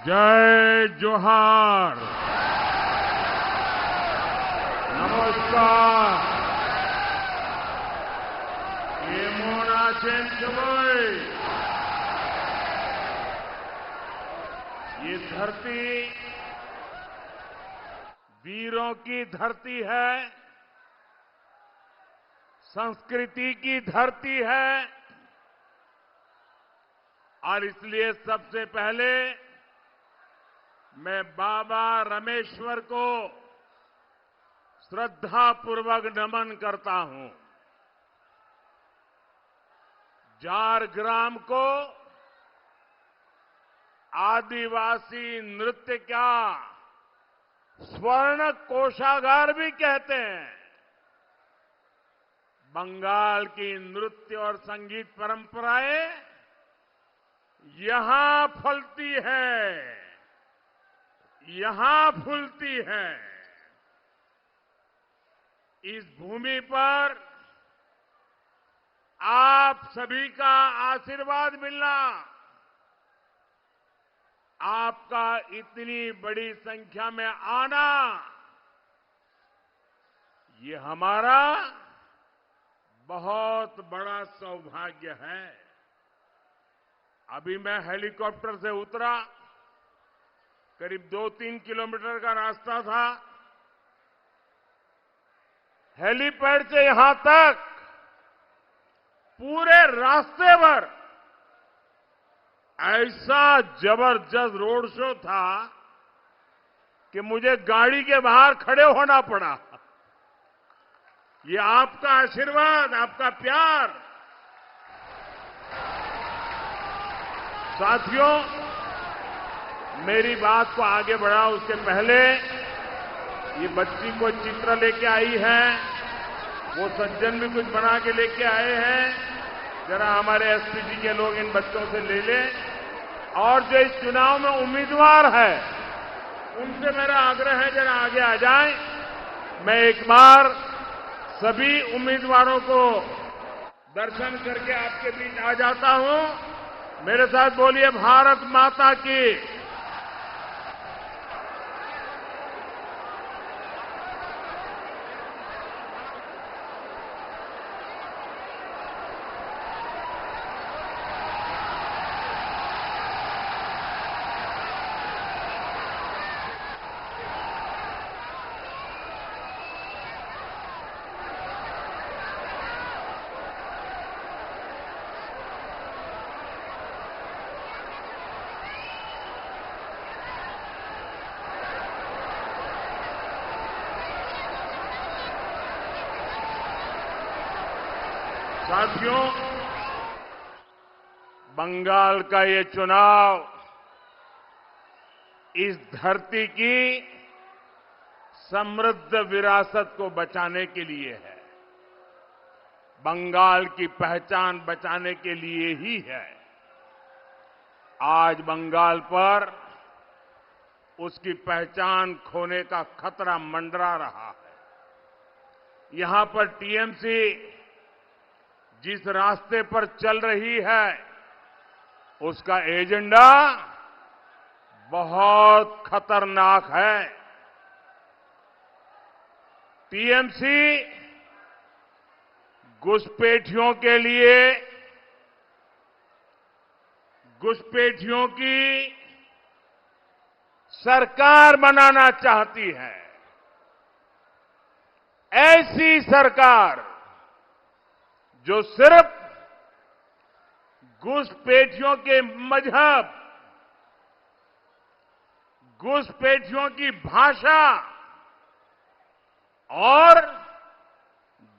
जय जोहार। नमस्कार। केमोना चेंचबोई। ये धरती वीरों की धरती है, संस्कृति की धरती है और इसलिए सबसे पहले मैं बाबा रामेश्वर को श्रद्धापूर्वक नमन करता हूं। झारग्राम को आदिवासी नृत्य का स्वर्ण कोषागार भी कहते हैं। बंगाल की नृत्य और संगीत परंपराएं यहां फलती है, यहां फूलती है। इस भूमि पर आप सभी का आशीर्वाद मिलना, आपका इतनी बड़ी संख्या में आना, ये हमारा बहुत बड़ा सौभाग्य है। अभी मैं हेलीकॉप्टर से उतरा, करीब 2-3 किलोमीटर का रास्ता था। हेलीपैड से यहां तक पूरे रास्ते भर ऐसा जबरदस्त रोड शो था कि मुझे गाड़ी के बाहर खड़े होना पड़ा। ये आपका आशीर्वाद, आपका प्यार। साथियों, मेरी बात को आगे बढ़ा उसके पहले ये बच्ची को चित्र लेके आई है, वो सज्जन भी कुछ बना के लेके आए हैं। जरा हमारे एसपीजी के लोग इन बच्चों से ले लें। और जो इस चुनाव में उम्मीदवार है उनसे मेरा आग्रह है जरा आगे आ जाएं। मैं एक बार सभी उम्मीदवारों को दर्शन करके आपके बीच आ जाता हूं। मेरे साथ बोलिए भारत माता की। साथियों, बंगाल का ये चुनाव इस धरती की समृद्ध विरासत को बचाने के लिए है। बंगाल की पहचान बचाने के लिए ही है। आज बंगाल पर उसकी पहचान खोने का खतरा मंडरा रहा है। यहां पर टीएमसी जिस रास्ते पर चल रही है उसका एजेंडा बहुत खतरनाक है। टीएमसी घुसपैठियों के लिए, घुसपैठियों की सरकार बनाना चाहती है। ऐसी सरकार जो सिर्फ घुसपैठियों के मजहब, घुसपैठियों की भाषा और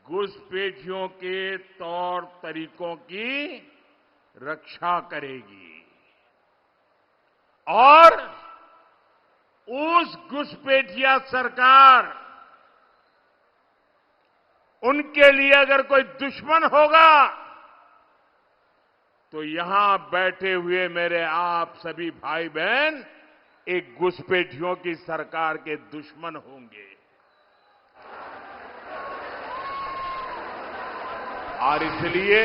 घुसपैठियों के तौर तरीकों की रक्षा करेगी और उस घुसपैठिया सरकार, उनके लिए अगर कोई दुश्मन होगा तो यहां बैठे हुए मेरे आप सभी भाई बहन एक घुसपैठियों की सरकार के दुश्मन होंगे। और इसलिए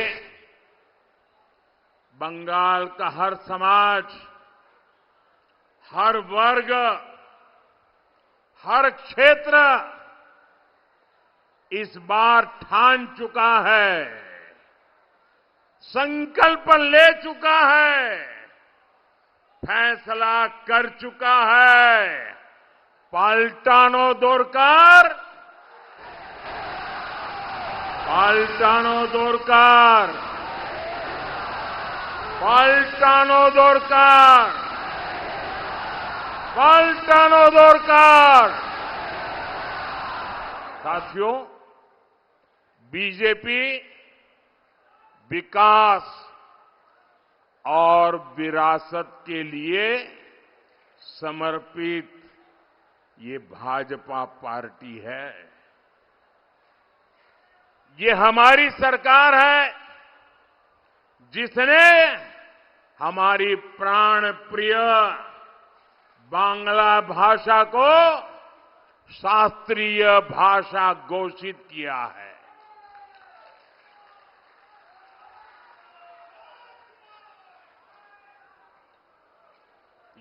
बंगाल का हर समाज, हर वर्ग, हर क्षेत्र इस बार ठान चुका है, संकल्प ले चुका है, फैसला कर चुका है। पाल्टानो दोरकार, पाल्टानो दोरकार, पाल्टानो दोरकार, पाल्टानो दोरकार। साथियों, बीजेपी विकास और विरासत के लिए समर्पित ये भाजपा पार्टी है। ये हमारी सरकार है जिसने हमारी प्राण प्रिय बांग्ला भाषा को शास्त्रीय भाषा घोषित किया है।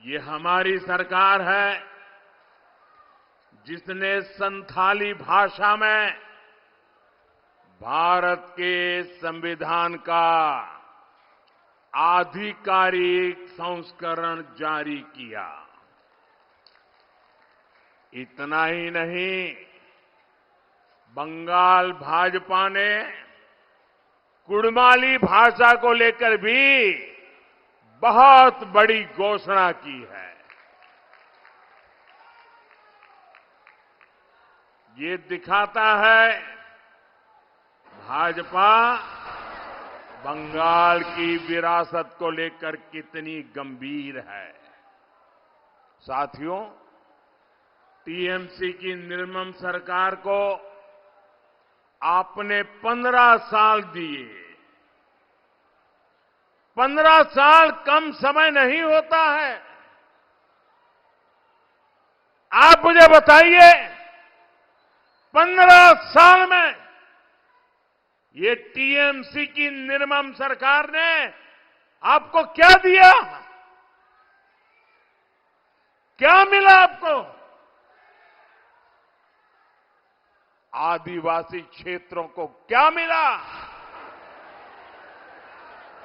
ये हमारी सरकार है जिसने संथाली भाषा में भारत के संविधान का आधिकारिक संस्करण जारी किया। इतना ही नहीं, बंगाल भाजपा ने कुड़माली भाषा को लेकर भी बहुत बड़ी घोषणा की है। ये दिखाता है भाजपा बंगाल की विरासत को लेकर कितनी गंभीर है। साथियों, टीएमसी की निर्मम सरकार को आपने 15 साल दिए। 15 साल कम समय नहीं होता है। आप मुझे बताइए, 15 साल में ये टीएमसी की निर्मम सरकार ने आपको क्या दिया? क्या मिला आपको? आदिवासी क्षेत्रों को क्या मिला?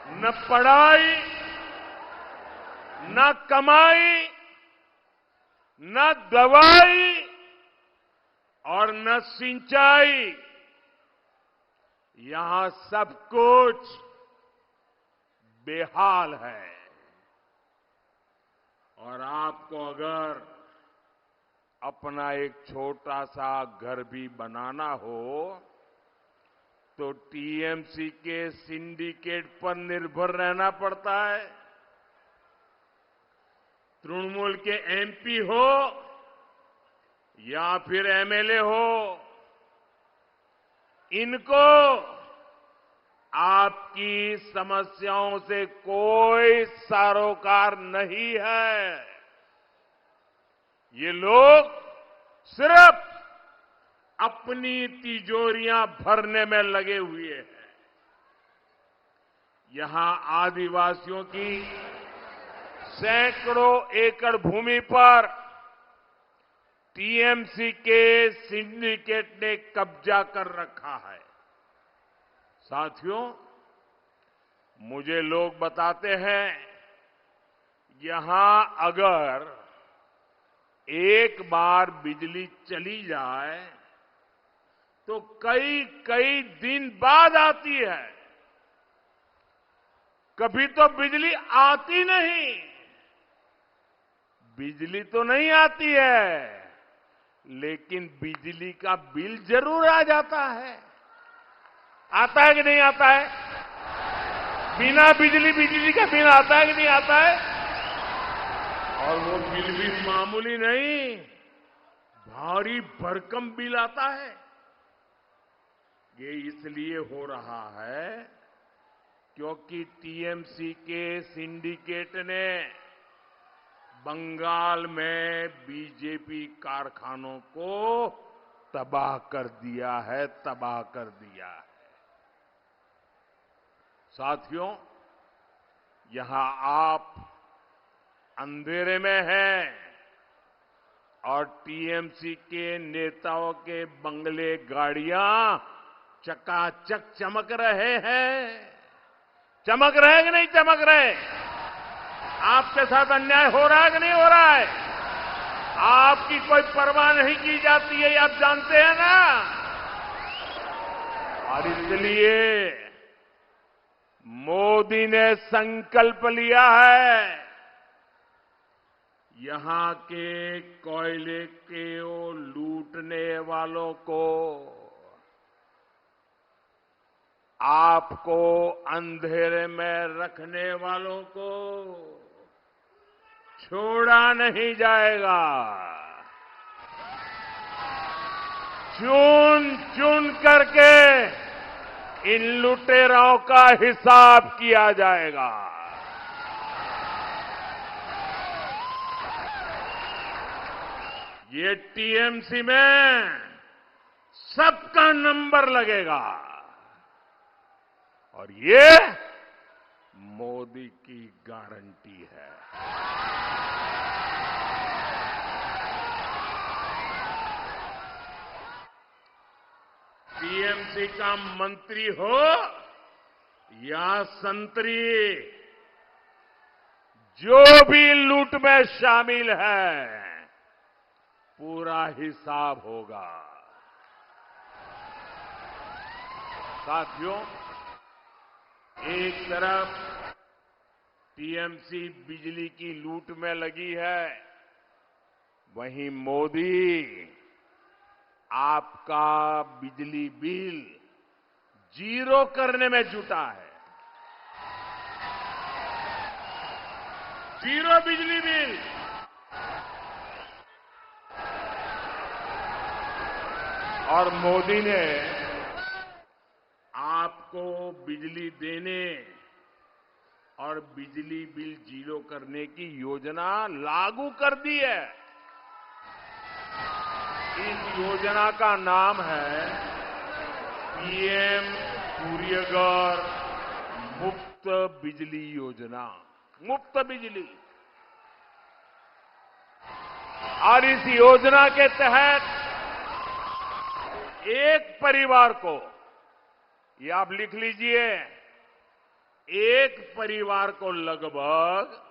न पढ़ाई, न कमाई, न दवाई और न सिंचाई। यहां सब कुछ बेहाल है। और आपको अगर अपना एक छोटा सा घर भी बनाना हो तो टीएमसी के सिंडिकेट पर निर्भर रहना पड़ता है। तृणमूल के एमपी हो या फिर एमएलए हो, इनको आपकी समस्याओं से कोई सरोकार नहीं है। ये लोग सिर्फ अपनी तिजोरियां भरने में लगे हुए हैं। यहां आदिवासियों की सैकड़ों एकड़ भूमि पर टीएमसी के सिंडिकेट ने कब्जा कर रखा है। साथियों, मुझे लोग बताते हैं, यहां अगर एक बार बिजली चली जाए तो कई कई दिन बाद आती है। कभी तो बिजली आती नहीं। बिजली तो नहीं आती है, लेकिन बिजली का बिल जरूर आ जाता है। आता है कि नहीं आता है? बिना बिजली का बिल आता है कि नहीं आता है? और वो बिल भी मामूली नहीं, भारी भरकम बिल आता है। ये इसलिए हो रहा है क्योंकि टीएमसी के सिंडिकेट ने बंगाल में बीजेपी कारखानों को तबाह कर दिया है, तबाह कर दिया है। साथियों, यहां आप अंधेरे में है और टीएमसी के नेताओं के बंगले, गाड़ियां चकाचक चमक रहे हैं। चमक रहे कि नहीं चमक रहे? आपके साथ अन्याय हो रहा है कि नहीं हो रहा है? आपकी कोई परवाह नहीं की जाती है, ये आप जानते हैं ना। और इसलिए मोदी ने संकल्प लिया है, यहां के कोयले के लूटने वालों को, आपको अंधेरे में रखने वालों को छोड़ा नहीं जाएगा। चुन चुन करके इन लुटेरों का हिसाब किया जाएगा। ये टीएमसी में सबका नंबर लगेगा और ये मोदी की गारंटी है। टीएमसी का मंत्री हो या संतरी, जो भी लूट में शामिल है, पूरा हिसाब होगा। साथियों, एक तरफ टीएमसी बिजली की लूट में लगी है, वहीं मोदी आपका बिजली बिल जीरो करने में जुटा है। जीरो बिजली बिल। और मोदी ने आपको बिजली देने और बिजली बिल जीरो करने की योजना लागू कर दी है। इस योजना का नाम है पीएम सूर्यघर मुफ्त बिजली योजना। मुफ्त बिजली। और इस योजना के तहत एक परिवार को, ये आप लिख लीजिए, एक परिवार को लगभग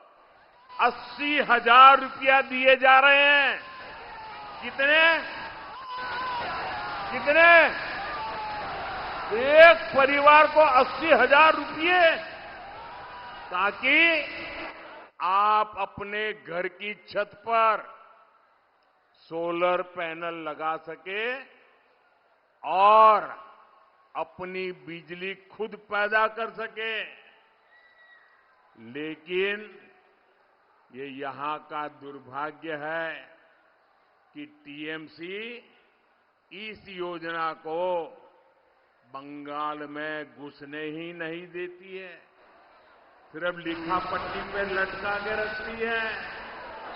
80,000 रुपया दिए जा रहे हैं। कितने? कितने? एक परिवार को 80,000 रुपये, ताकि आप अपने घर की छत पर सोलर पैनल लगा सके और अपनी बिजली खुद पैदा कर सके। लेकिन ये यहां का दुर्भाग्य है कि टीएमसी इस योजना को बंगाल में घुसने ही नहीं देती है। सिर्फ लिखा पट्टी पे लटका के रखती है,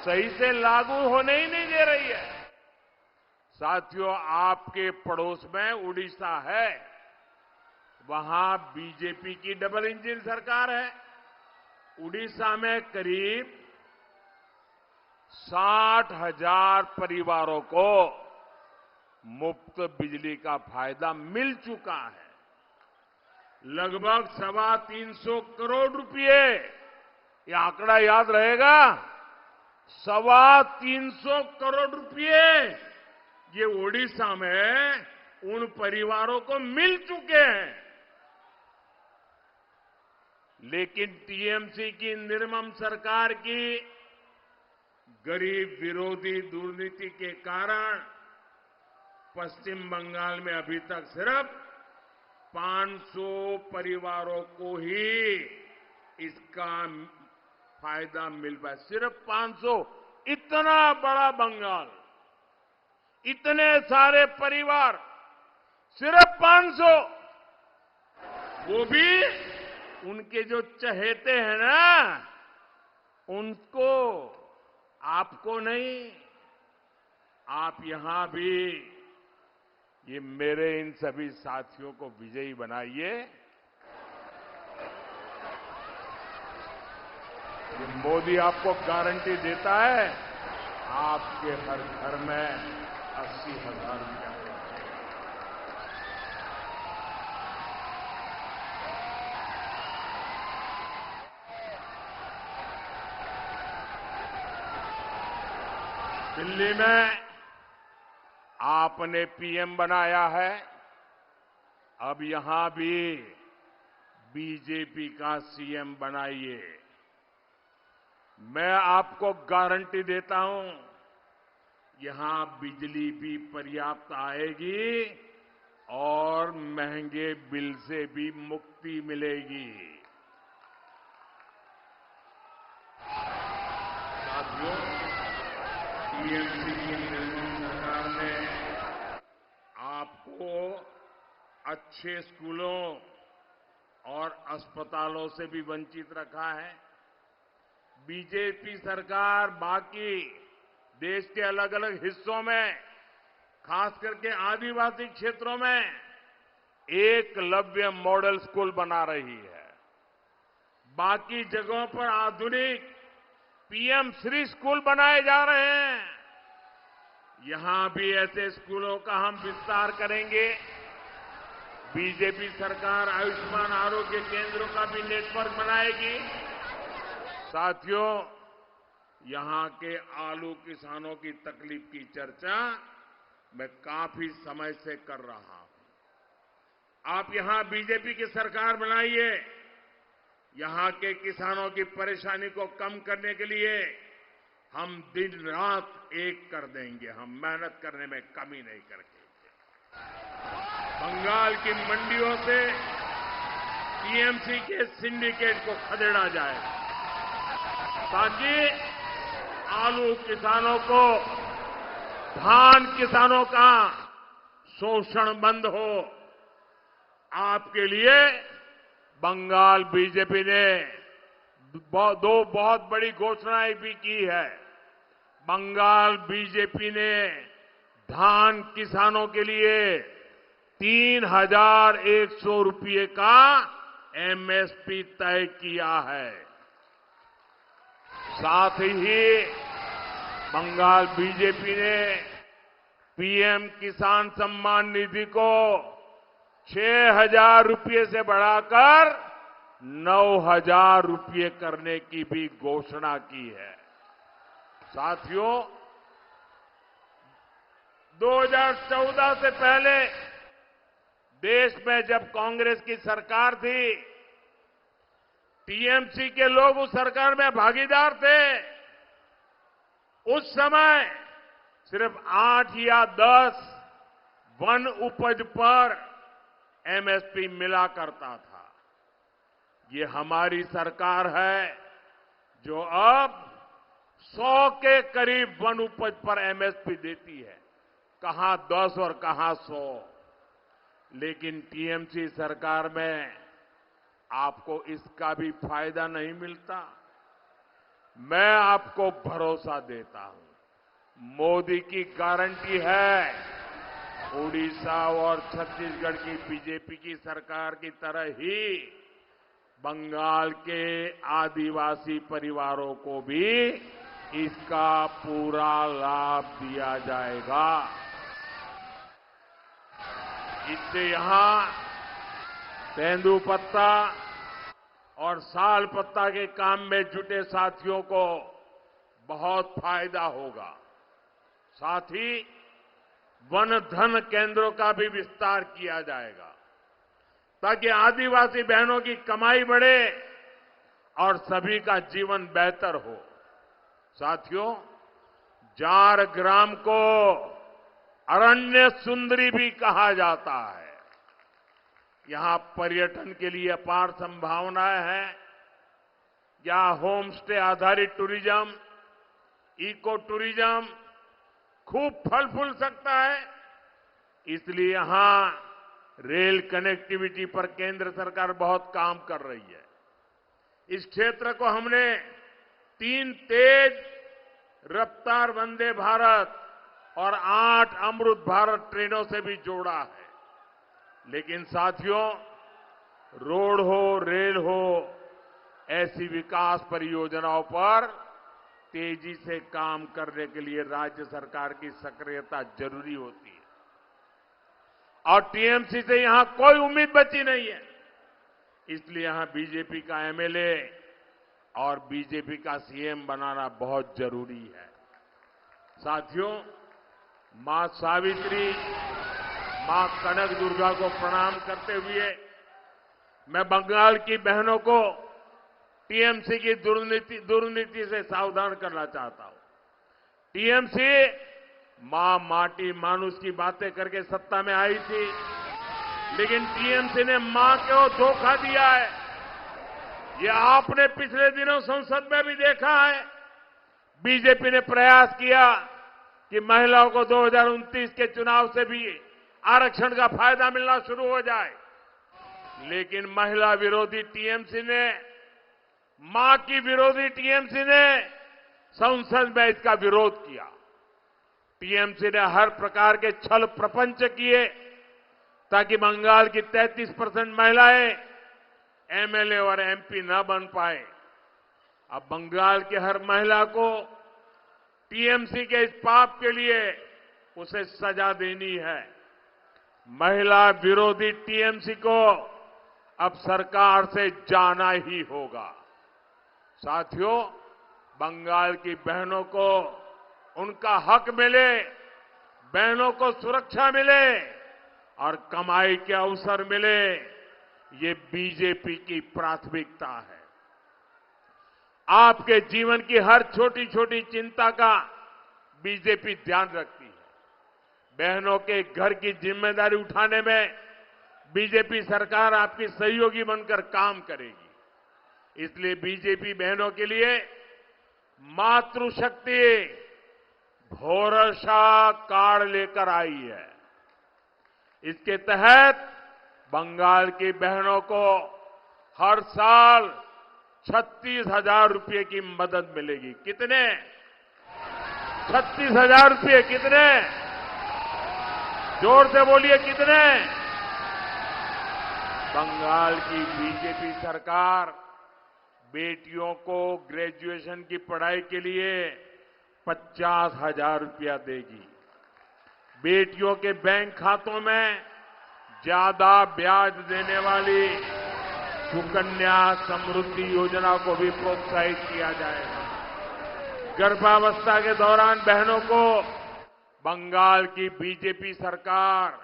सही से लागू होने ही नहीं दे रही है। साथियों, आपके पड़ोस में उड़ीसा है, वहां बीजेपी की डबल इंजन सरकार है। उड़ीसा में करीब 60,000 परिवारों को मुफ्त बिजली का फायदा मिल चुका है। लगभग 325 करोड़ रुपए, ये आंकड़ा याद रहेगा। 325 करोड़ रुपए ये ओडिशा में उन परिवारों को मिल चुके हैं। लेकिन टीएमसी की निर्मम सरकार की गरीब विरोधी दुर्नीति के कारण पश्चिम बंगाल में अभी तक सिर्फ 500 परिवारों को ही इसका फायदा मिल पाया। सिर्फ 500। इतना बड़ा बंगाल, इतने सारे परिवार, सिर्फ 500। वो भी उनके जो चहेते हैं ना, उनको, आपको नहीं। आप यहां भी ये मेरे इन सभी साथियों को विजयी बनाइए। ये मोदी आपको गारंटी देता है, आपके हर घर में 80,000 रुपया पहुंचेगा। दिल्ली में आपने पीएम बनाया है, अब यहां भी बीजेपी का सीएम बनाइए। मैं आपको गारंटी देता हूं, यहां बिजली भी पर्याप्त आएगी और महंगे बिल से भी मुक्ति मिलेगी। साथियों, टीएमसी की निर्मोही सरकार ने आपको अच्छे स्कूलों और अस्पतालों से भी वंचित रखा है। बीजेपी सरकार बाकी देश के अलग अलग हिस्सों में, खास करके आदिवासी क्षेत्रों में एकलव्य मॉडल स्कूल बना रही है। बाकी जगहों पर आधुनिक पीएम श्री स्कूल बनाए जा रहे हैं। यहां भी ऐसे स्कूलों का हम विस्तार करेंगे। बीजेपी सरकार आयुष्मान आरोग्य केंद्रों का भी नेटवर्क बनाएगी। साथियों, यहां के आलू किसानों की तकलीफ की चर्चा मैं काफी समय से कर रहा हूं। आप यहां बीजेपी की सरकार बनाइए। यहां के किसानों की परेशानी को कम करने के लिए हम दिन रात एक कर देंगे। हम मेहनत करने में कमी नहीं करेंगे। बंगाल की मंडियों से टीएमसी के सिंडिकेट को खदेड़ा जाएगा, ताकि आलू किसानों को, धान किसानों का शोषण बंद हो। आपके लिए बंगाल बीजेपी ने दो बहुत बड़ी घोषणाएं भी की है। बंगाल बीजेपी ने धान किसानों के लिए 3,100 रुपये का एमएसपी तय किया है। साथ ही बंगाल बीजेपी ने पीएम किसान सम्मान निधि को 6,000 रुपये से बढ़ाकर 9,000 रुपये करने की भी घोषणा की है। साथियों, 2014 से पहले देश में जब कांग्रेस की सरकार थी, टीएमसी के लोग उस सरकार में भागीदार थे। उस समय सिर्फ 8 या 10 वन उपज पर एमएसपी मिला करता था। ये हमारी सरकार है जो अब 100 के करीब वन उपज पर एमएसपी देती है। कहां 10 और कहां 100। लेकिन टीएमसी सरकार में आपको इसका भी फायदा नहीं मिलता। मैं आपको भरोसा देता हूं, मोदी की गारंटी है, उड़ीसा और छत्तीसगढ़ की बीजेपी की सरकार की तरह ही बंगाल के आदिवासी परिवारों को भी इसका पूरा लाभ दिया जाएगा। इससे यहां तेंदुपत्ता और साल पत्ता के काम में जुटे साथियों को बहुत फायदा होगा। साथ ही वन धन केंद्रों का भी विस्तार किया जाएगा, ताकि आदिवासी बहनों की कमाई बढ़े और सभी का जीवन बेहतर हो। साथियों, जार ग्राम को अरण्य सुंदरी भी कहा जाता है। यहां पर्यटन के लिए अपार संभावनाएं हैं। यहां होम स्टे आधारित टूरिज्म, इको टूरिज्म खूब फल फूल सकता है। इसलिए यहां रेल कनेक्टिविटी पर केंद्र सरकार बहुत काम कर रही है। इस क्षेत्र को हमने 3 तेज रफ्तार वंदे भारत और 8 अमृत भारत ट्रेनों से भी जोड़ा है। लेकिन साथियों, रोड हो, रेल हो, ऐसी विकास परियोजनाओं पर तेजी से काम करने के लिए राज्य सरकार की सक्रियता जरूरी होती है और टीएमसी से यहां कोई उम्मीद बची नहीं है। इसलिए यहां बीजेपी का एमएलए और बीजेपी का सीएम बनाना बहुत जरूरी है। साथियों, मां सावित्री, मां कनक दुर्गा को प्रणाम करते हुए मैं बंगाल की बहनों को टीएमसी की दुर्नीति से सावधान करना चाहता हूं। टीएमसी मां माटी मानुष की बातें करके सत्ता में आई थी, लेकिन टीएमसी ने मां को धोखा दिया है। ये आपने पिछले दिनों संसद में भी देखा है। बीजेपी ने प्रयास किया कि महिलाओं को 2029 के चुनाव से भी आरक्षण का फायदा मिलना शुरू हो जाए, लेकिन महिला विरोधी टीएमसी ने, मां की विरोधी टीएमसी ने संसद में इसका विरोध किया। टीएमसी ने हर प्रकार के छल प्रपंच किए ताकि बंगाल की 33% महिलाएं एमएलए और एमपी न बन पाए। अब बंगाल की हर महिला को टीएमसी के इस पाप के लिए उसे सजा देनी है। महिला विरोधी टीएमसी को अब सरकार से जाना ही होगा। साथियों, बंगाल की बहनों को उनका हक मिले, बहनों को सुरक्षा मिले और कमाई के अवसर मिले, ये बीजेपी की प्राथमिकता है। आपके जीवन की हर छोटी छोटी चिंता का बीजेपी ध्यान रखती है। बहनों के घर की जिम्मेदारी उठाने में बीजेपी सरकार आपकी सहयोगी बनकर काम करेगी। इसलिए बीजेपी बहनों के लिए मातृशक्ति भरोसा कार्ड लेकर आई है। इसके तहत बंगाल की बहनों को हर साल 36,000 रुपये की मदद मिलेगी। कितने? 36,000 रुपये। कितने? जोर से बोलिए, कितने? बंगाल की बीजेपी सरकार बेटियों को ग्रेजुएशन की पढ़ाई के लिए 50,000 रुपया देगी। बेटियों के बैंक खातों में ज्यादा ब्याज देने वाली सुकन्या समृद्धि योजना को भी प्रोत्साहित किया जाएगा। गर्भावस्था के दौरान बहनों को बंगाल की बीजेपी सरकार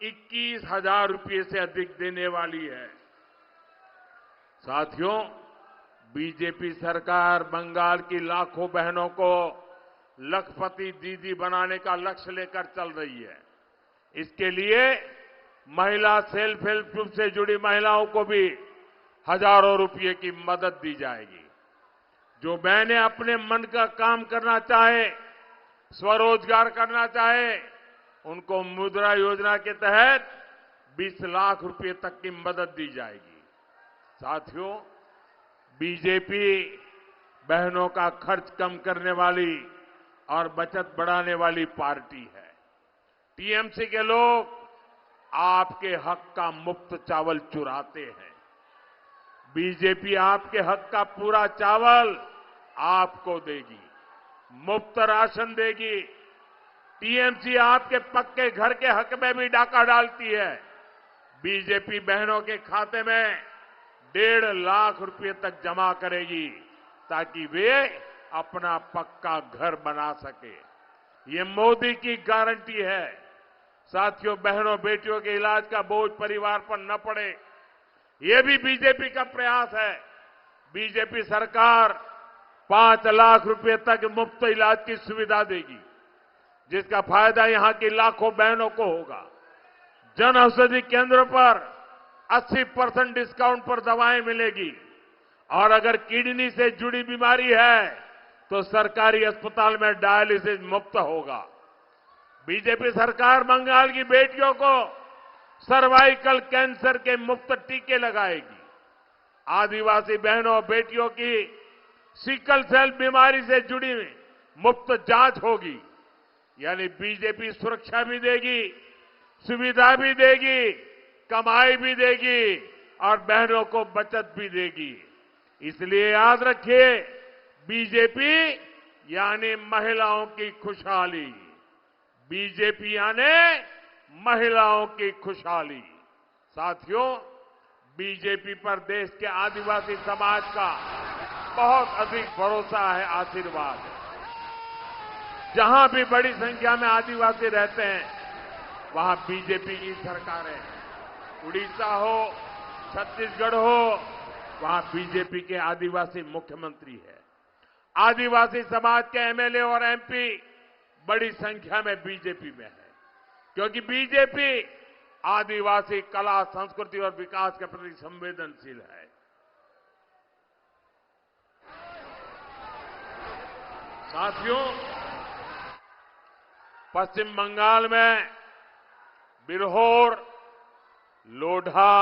21,000 रुपये से अधिक देने वाली है। साथियों, बीजेपी सरकार बंगाल की लाखों बहनों को लखपति दीदी बनाने का लक्ष्य लेकर चल रही है। इसके लिए महिला सेल्फ हेल्प ग्रुप से जुड़ी महिलाओं को भी हजारों रुपये की मदद दी जाएगी। जो बहनें अपने मन का काम करना चाहे, स्वरोजगार करना चाहे, उनको मुद्रा योजना के तहत 20 लाख रुपए तक की मदद दी जाएगी। साथियों, बीजेपी बहनों का खर्च कम करने वाली और बचत बढ़ाने वाली पार्टी है। टीएमसी के लोग आपके हक का मुफ्त चावल चुराते हैं। बीजेपी आपके हक का पूरा चावल आपको देगी, मुफ्त राशन देगी। टीएमसी आपके पक्के घर के हक में भी डाका डालती है। बीजेपी बहनों के खाते में 1.5 लाख रुपए तक जमा करेगी ताकि वे अपना पक्का घर बना सके। ये मोदी की गारंटी है। साथियों, बहनों बेटियों के इलाज का बोझ परिवार पर न पड़े, ये भी बीजेपी का प्रयास है। बीजेपी सरकार 5 लाख रुपए तक मुफ्त इलाज की सुविधा देगी, जिसका फायदा यहां की लाखों बहनों को होगा। जन औषधि केंद्र पर 80% डिस्काउंट पर दवाएं मिलेगी और अगर किडनी से जुड़ी बीमारी है तो सरकारी अस्पताल में डायलिसिस मुफ्त होगा। बीजेपी सरकार बंगाल की बेटियों को सर्वाइकल कैंसर के मुफ्त टीके लगाएगी। आदिवासी बहनों बेटियों की सिकल सेल बीमारी से जुड़ी मुफ्त जांच होगी। यानी बीजेपी सुरक्षा भी देगी, सुविधा भी देगी, कमाई भी देगी और बहनों को बचत भी देगी। इसलिए याद रखिए, बीजेपी यानी महिलाओं की खुशहाली। बीजेपी यानी महिलाओं की खुशहाली। साथियों, बीजेपी पर देश के आदिवासी समाज का बहुत अधिक भरोसा है, आशीर्वाद है। जहां भी बड़ी संख्या में आदिवासी रहते हैं, वहां बीजेपी की सरकारें हैं। उड़ीसा हो, छत्तीसगढ़ हो, वहां बीजेपी के आदिवासी मुख्यमंत्री है। आदिवासी समाज के एमएलए और एमपी बड़ी संख्या में बीजेपी में है, क्योंकि बीजेपी आदिवासी कला, संस्कृति और विकास के प्रति संवेदनशील है। साथियों, पश्चिम बंगाल में बिरहोर, लोढ़ा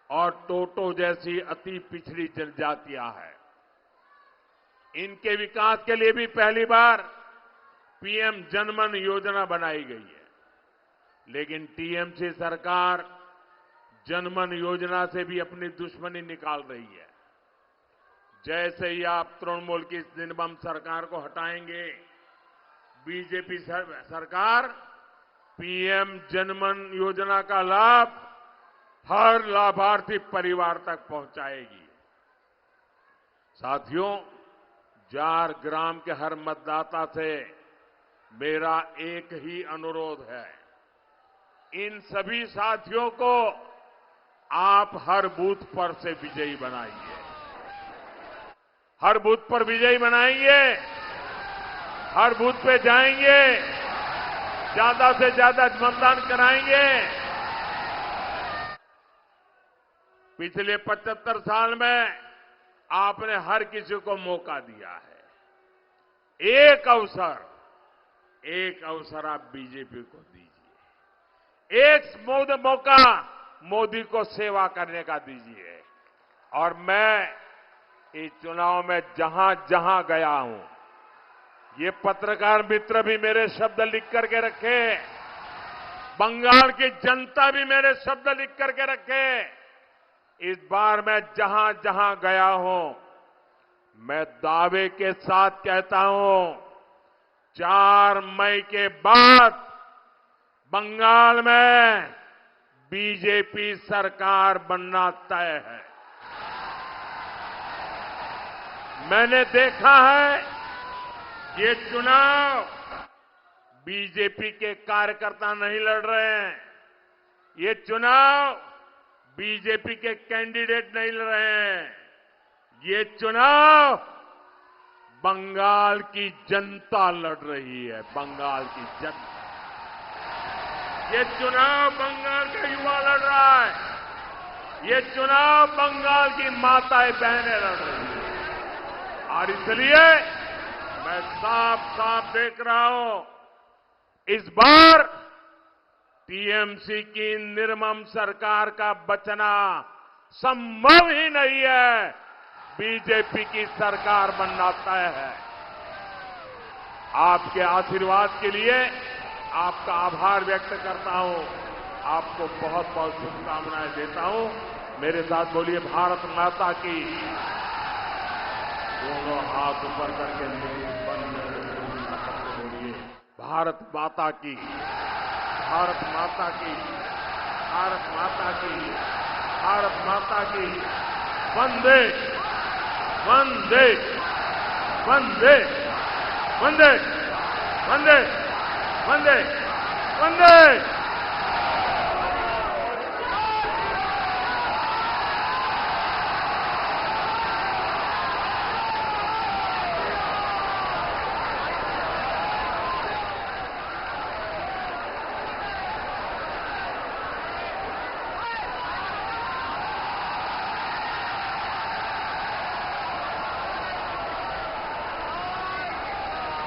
और टोटो जैसी अति पिछड़ी जनजातियां हैं। इनके विकास के लिए भी पहली बार पीएम जनमन योजना बनाई गई है। लेकिन टीएमसी सरकार जनमन योजना से भी अपनी दुश्मनी निकाल रही है। जैसे ही आप तृणमूल की इस निर्मम सरकार को हटाएंगे, बीजेपी सरकार पीएम जनमन योजना का लाभ हर लाभार्थी परिवार तक पहुंचाएगी। साथियों, झारग्राम के हर मतदाता से मेरा एक ही अनुरोध है, इन सभी साथियों को आप हर बूथ पर से विजयी बनाइए। हर बूथ पर विजयी बनाएंगे, हर बूथ पे जाएंगे, ज्यादा से ज्यादा मतदान कराएंगे। पिछले 75 साल में आपने हर किसी को मौका दिया है। एक अवसर आप बीजेपी को दीजिए। एक मौका मोदी को सेवा करने का दीजिए। और मैं इस चुनाव में जहां जहां गया हूं, ये पत्रकार मित्र भी मेरे शब्द लिख करके रखे, बंगाल की जनता भी मेरे शब्द लिख करके रखे। इस बार मैं जहां जहां गया हूं, मैं दावे के साथ कहता हूं, 4 मई के बाद बंगाल में बीजेपी सरकार बनना तय है। मैंने देखा है, ये चुनाव बीजेपी के कार्यकर्ता नहीं लड़ रहे हैं। ये चुनाव बीजेपी के कैंडिडेट नहीं लड़ रहे हैं। ये चुनाव बंगाल की जनता लड़ रही है। बंगाल की जनता। ये चुनाव बंगाल का युवा लड़ रहा है। ये चुनाव बंगाल की माताएं बहनें लड़ रही हैं। और इसलिए मैं साफ साफ देख रहा हूं, इस बार टीएमसी की निर्मम सरकार का बचना संभव ही नहीं है। बीजेपी की सरकार बनना तय है। आपके आशीर्वाद के लिए आपका आभार व्यक्त करता हूं। आपको बहुत बहुत शुभकामनाएं देता हूं। मेरे साथ बोलिए, भारत माता की। दोनों हाथ ऊपर करके बोलिए, भारत माता की, भारत माता की, भारत माता की, भारत माता की। वंदे वंदे वंदे वंदे वंदे वंदे वंदे।